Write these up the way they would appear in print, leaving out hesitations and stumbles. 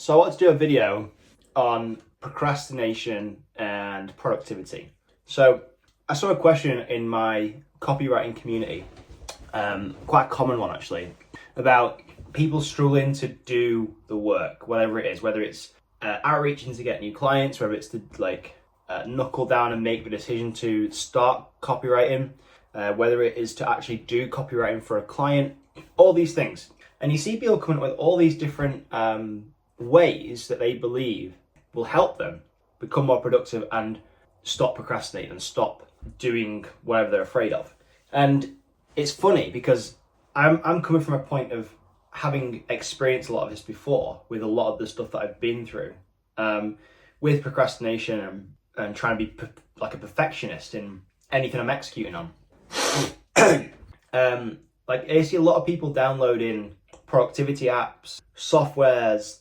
So I wanted to do a video on procrastination and productivity. So I saw a question in my copywriting community, quite a common one actually, about people struggling to do the work, whatever it is, whether it's outreaching to get new clients, whether it's to knuckle down and make the decision to start copywriting, whether it is to actually do copywriting for a client, all these things. And you see people coming up with all these different ways that they believe will help them become more productive and stop procrastinating and stop doing whatever they're afraid of. And it's funny because I'm coming from a point of having experienced a lot of this before with a lot of the stuff that I've been through with procrastination and trying to be like a perfectionist in anything I'm executing on. I see a lot of people downloading productivity apps, softwares,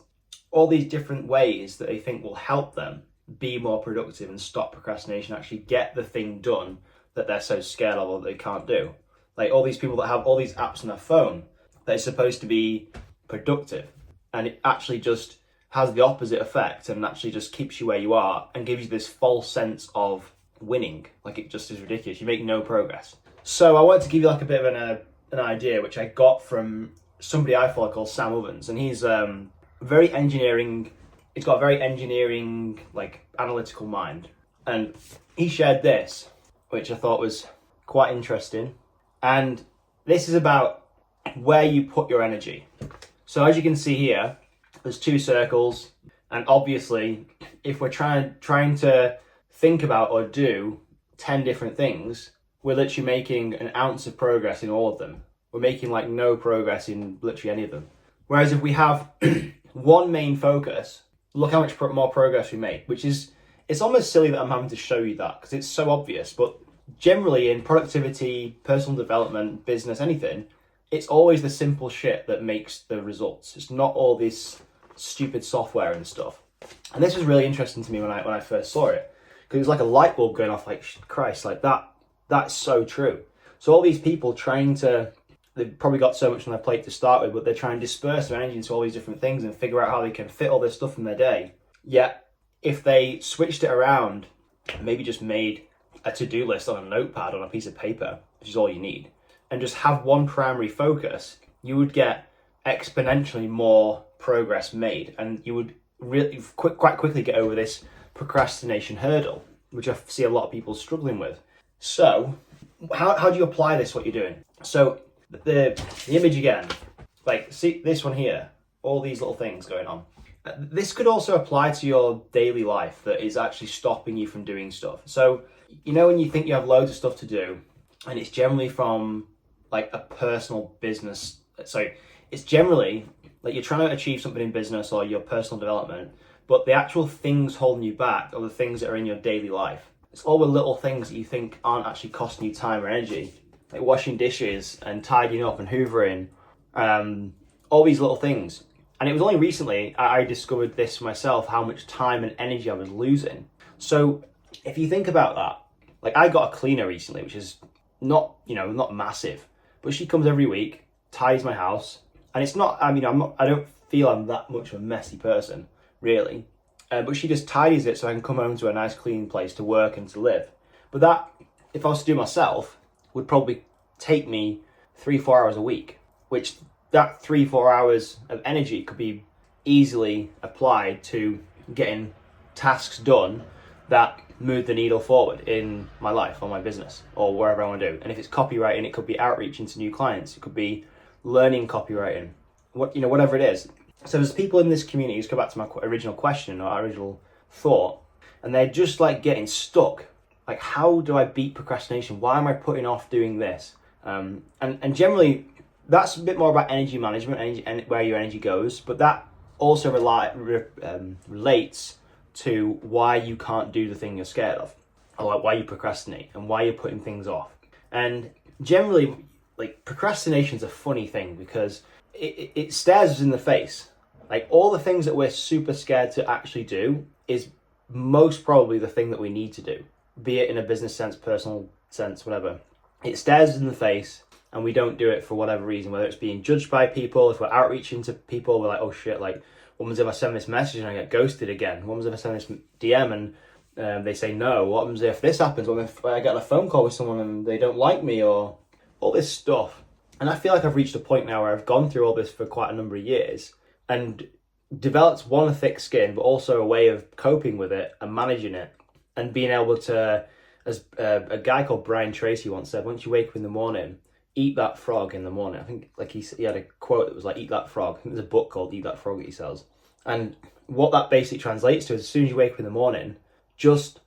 all these different ways that they think will help them be more productive and stop procrastination, actually get the thing done that they're so scared of or that they can't do. Like all these people that have all these apps on their phone that are supposed to be productive, and it actually just has the opposite effect and actually just keeps you where you are and gives you this false sense of winning. Like it just is ridiculous. You make no progress. So I wanted to give you like a bit of an idea which I got from somebody I follow called Sam Ovens, and he's very engineering. He's got a very engineering, like analytical mind, and he shared this, which I thought was quite interesting. And this is about where you put your energy. So as you can see here, there's two circles, and obviously, if we're trying to think about or do 10 different things, we're literally making an ounce of progress in all of them. We're making like no progress in literally any of them. Whereas if we have one main focus, look how much more progress we make, which is, it's almost silly that I'm having to show you that because it's so obvious, but generally in productivity, personal development, business, anything, it's always the simple shit that makes the results. It's not all this stupid software and stuff. And this was really interesting to me when I first saw it, because it was like a light bulb going off, like, Christ, like that's so true. So all these people they've probably got so much on their plate to start with, but they're trying to disperse their energy into all these different things and figure out how they can fit all this stuff in their day. Yet, if they switched it around and maybe just made a to-do list on a notepad on a piece of paper, which is all you need, and just have one primary focus, you would get exponentially more progress made, and you would really quite quickly get over this procrastination hurdle, which I see a lot of people struggling with. So, how do you apply this, what you're doing? So, the image again, like see this one here, all these little things going on. This could also apply to your daily life that is actually stopping you from doing stuff. So, you know when you think you have loads of stuff to do, and it's generally from like a personal business, so it's generally like you're trying to achieve something in business or your personal development, but the actual things holding you back are the things that are in your daily life. It's all the little things that you think aren't actually costing you time or energy, like washing dishes and tidying up and hoovering, all these little things. And it was only recently I discovered this myself, how much time and energy I was losing. So if you think about that, like I got a cleaner recently, which is not massive, but she comes every week, tidies my house, and it's not, I don't feel I'm that much of a messy person, really. But she just tidies it so I can come home to a nice clean place to work and to live. But that, if I was to do myself, would probably take me 3-4 hours a week, which that 3-4 hours of energy could be easily applied to getting tasks done that move the needle forward in my life or my business or wherever I want to do. And if it's copywriting, it could be outreaching to new clients. It could be learning copywriting, whatever it is. So there's people in this community, let's go back to my original question or original thought, and they're just like getting stuck. Like, how do I beat procrastination? Why am I putting off doing this? And generally, that's a bit more about energy management and where your energy goes, but that also relates to why you can't do the thing you're scared of, or like why you procrastinate and why you're putting things off. And generally, like procrastination is a funny thing because it stares us in the face. Like all the things that we're super scared to actually do is most probably the thing that we need to do, be it in a business sense, personal sense, whatever. It stares us in the face and we don't do it for whatever reason, whether it's being judged by people, if we're outreaching to people, we're like, oh shit, like, What happens if I send this message and I get ghosted again? What happens if I send this DM and they say no? What happens if this happens? What if I get on a phone call with someone and they don't like me, or all this stuff? And I feel like I've reached a point now where I've gone through all this for quite a number of years and developed one, a thick skin, but also a way of coping with it and managing it and being able to, as a guy called Brian Tracy once said, once you wake up in the morning, eat that frog in the morning. I think like he had a quote that was like, eat that frog. I think there's a book called Eat That Frog that he sells. And what that basically translates to is, as soon as you wake up in the morning, just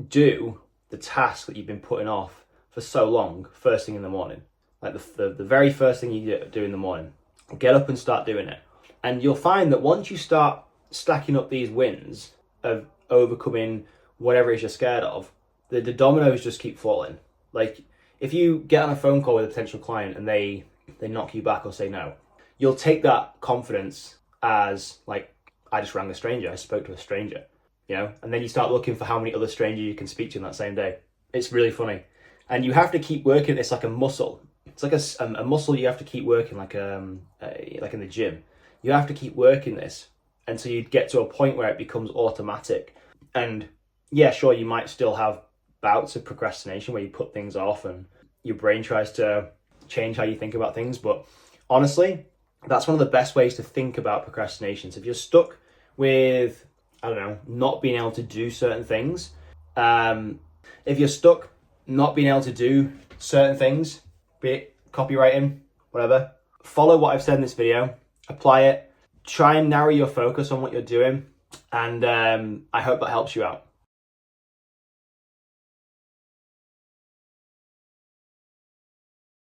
do the task that you've been putting off for so long first thing in the morning. Like the very first thing you do in the morning. Get up and start doing it. And you'll find that once you start stacking up these wins of overcoming whatever it is you're scared of, the dominoes just keep falling. Like, if you get on a phone call with a potential client and they knock you back or say no, you'll take that confidence as like, I just rang a stranger, I spoke to a stranger, you know? And then you start looking for how many other strangers you can speak to in that same day. It's really funny. And you have to keep working. It's like a muscle. It's like a muscle you have to keep working, like in the gym. You have to keep working this until you get to a point where it becomes automatic. And yeah, sure, you might still have bouts of procrastination where you put things off and your brain tries to change how you think about things. But honestly, that's one of the best ways to think about procrastination. So if you're stuck with, I don't know, not being able to do certain things, if you're stuck not being able to do certain things, be it copywriting, whatever, follow what I've said in this video, apply it, try and narrow your focus on what you're doing, and I hope that helps you out.